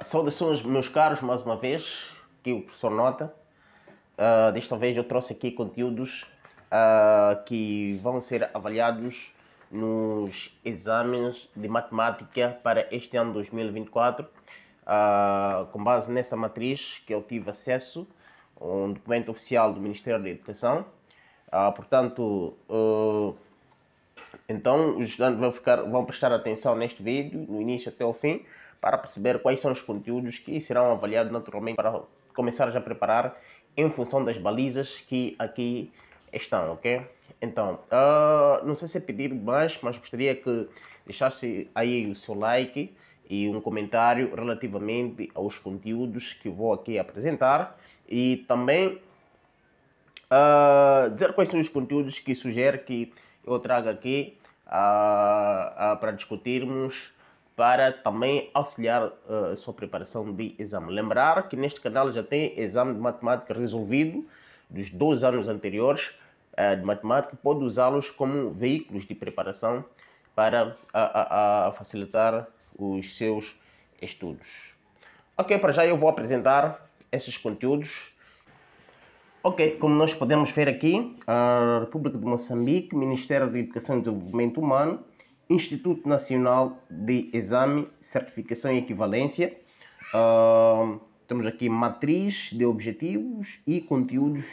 Saudações, meus caros, mais uma vez, aqui o professor Nota. Desta vez eu trouxe aqui conteúdos que vão ser avaliados nos exames de matemática para este ano 2024, com base nessa matriz que eu tive acesso, um documento oficial do Ministério da Educação. Então os estudantes vão prestar atenção neste vídeo, no início até o fim, para perceber quais são os conteúdos que serão avaliados naturalmente para começar já a preparar em função das balizas que aqui estão, ok? Então, não sei se é pedir mais, mas gostaria que deixasse aí o seu like e um comentário relativamente aos conteúdos que vou aqui apresentar e também dizer quais são os conteúdos que sugere que eu traga aqui para discutirmos, para também auxiliar a sua preparação de exame. Lembrar que neste canal já tem exame de matemática resolvido dos 2 anos anteriores de matemática, pode usá-los como veículos de preparação para facilitar os seus estudos. Ok, para já eu vou apresentar esses conteúdos. Ok, como nós podemos ver aqui, a República de Moçambique, Ministério da Educação e Desenvolvimento Humano, Instituto Nacional de Exame, Certificação e Equivalência. Temos aqui matriz de objetivos e conteúdos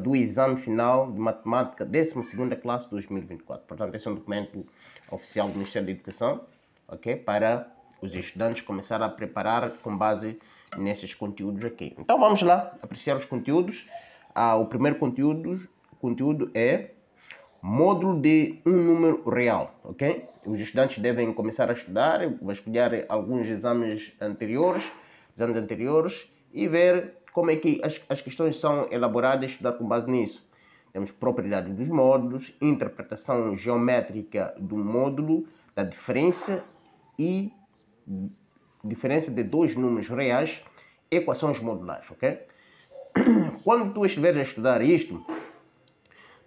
do exame final de matemática 12ª classe 2024. Portanto, esse é um documento oficial do Ministério da Educação, ok, para os estudantes começarem a preparar com base nesses conteúdos aqui. Então vamos lá apreciar os conteúdos. O primeiro conteúdo é módulo de um número real, ok? Os estudantes devem começar a estudar, vasculhar alguns exames anteriores e ver como é que as questões são elaboradas, estudar com base nisso. Temos propriedade dos módulos, interpretação geométrica do módulo, da diferença de dois números reais, equações modulares, ok? Quando tu estiveres a estudar isto,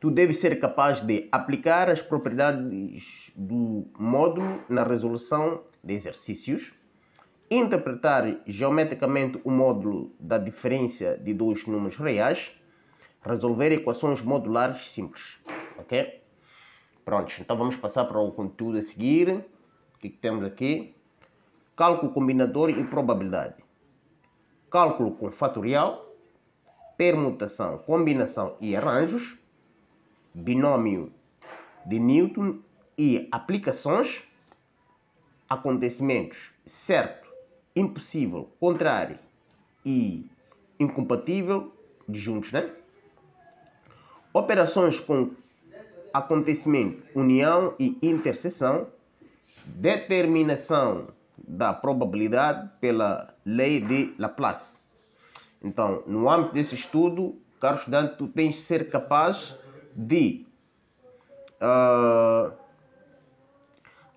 tu deves ser capaz de aplicar as propriedades do módulo na resolução de exercícios, interpretar geometricamente o módulo da diferença de dois números reais, resolver equações modulares simples, ok? Pronto, então vamos passar para o conteúdo a seguir. O que temos aqui? Cálculo combinatório e probabilidade. Cálculo com fatorial, permutação, combinação e arranjos, binômio de Newton e aplicações, acontecimentos certo, impossível, contrário e incompatível, disjuntos, né? Operações com acontecimento, união e interseção, determinação da probabilidade pela lei de Laplace. Então, no âmbito desse estudo, caro estudante, tu tens de ser capaz de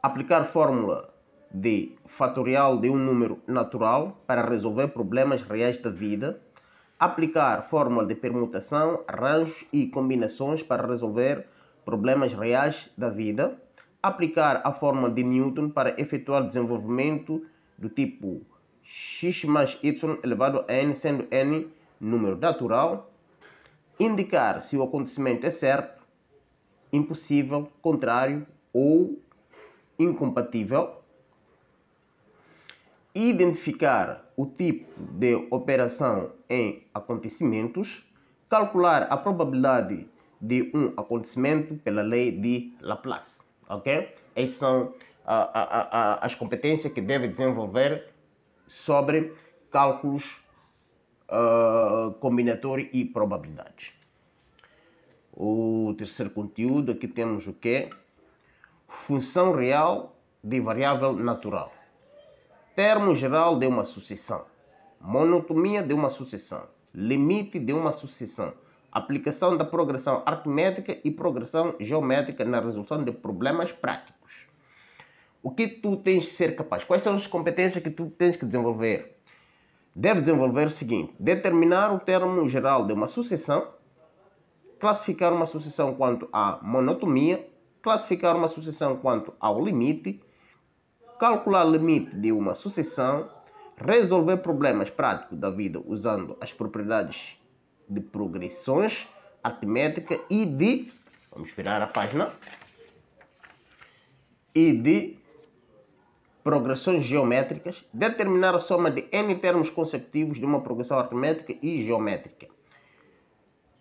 aplicar fórmula de fatorial de um número natural para resolver problemas reais da vida, aplicar fórmula de permutação, arranjos e combinações para resolver problemas reais da vida, aplicar a fórmula de Newton para efetuar desenvolvimento do tipo x mais y elevado a n, sendo n número natural, indicar se o acontecimento é certo, impossível, contrário ou incompatível, identificar o tipo de operação em acontecimentos, calcular a probabilidade de um acontecimento pela lei de Laplace, ok? Essas são as competências que deve desenvolver sobre cálculos combinatório e probabilidade. O terceiro conteúdo, aqui temos o que? Função real de variável natural. Termo geral de uma sucessão. Monotomia de uma sucessão. Limite de uma sucessão. Aplicação da progressão aritmética e progressão geométrica na resolução de problemas práticos. O que tu tens de ser capaz? Quais são as competências que tu tens que desenvolver? Deve desenvolver o seguinte: determinar o termo geral de uma sucessão, classificar uma sucessão quanto à monotomia, classificar uma sucessão quanto ao limite, calcular o limite de uma sucessão, resolver problemas práticos da vida usando as propriedades de progressões aritméticas e de... Vamos virar a página. E de progressões geométricas, determinar a soma de n termos consecutivos de uma progressão aritmética e geométrica.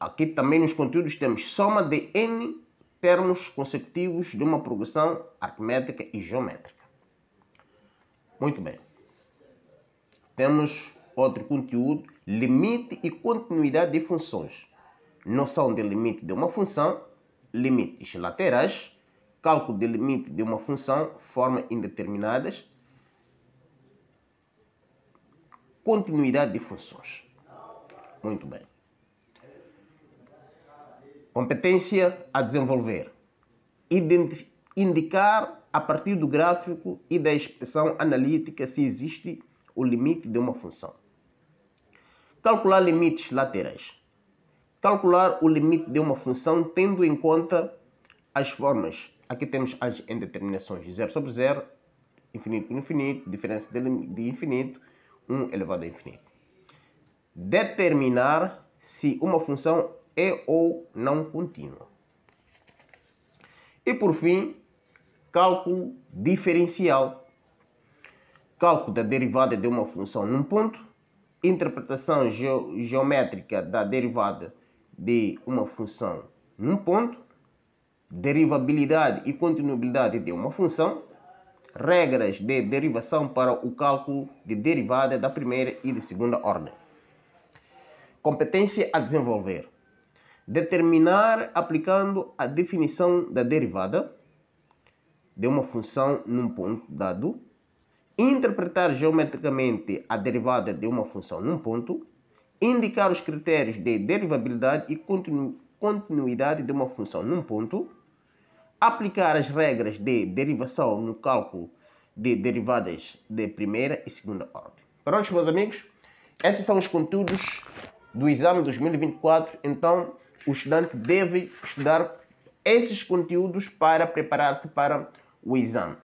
Aqui também nos conteúdos temos soma de n termos consecutivos de uma progressão aritmética e geométrica. Muito bem. Temos outro conteúdo, limite e continuidade de funções. Noção de limite de uma função, limites laterais, cálculo de limite de uma função, formas indeterminadas, continuidade de funções. Muito bem. Competência a desenvolver. Indicar a partir do gráfico e da expressão analítica se existe o limite de uma função. Calcular limites laterais. Calcular o limite de uma função tendo em conta as formas. Aqui temos as indeterminações de 0 sobre 0, infinito por infinito, diferença de infinito, 1 elevado a infinito. Determinar se uma função é ou não contínua. E por fim, cálculo diferencial. Cálculo da derivada de uma função num ponto, interpretação geométrica da derivada de uma função num ponto, derivabilidade e continuabilidade de uma função, regras de derivação para o cálculo de derivada da primeira e de segunda ordem. Competência a desenvolver. Determinar aplicando a definição da derivada de uma função num ponto dado, interpretar geometricamente a derivada de uma função num ponto, indicar os critérios de derivabilidade e continuidade de uma função num ponto, aplicar as regras de derivação no cálculo de derivadas de primeira e segunda ordem. Pronto, meus amigos? Esses são os conteúdos do exame 2024. Então, o estudante deve estudar esses conteúdos para preparar-se para o exame.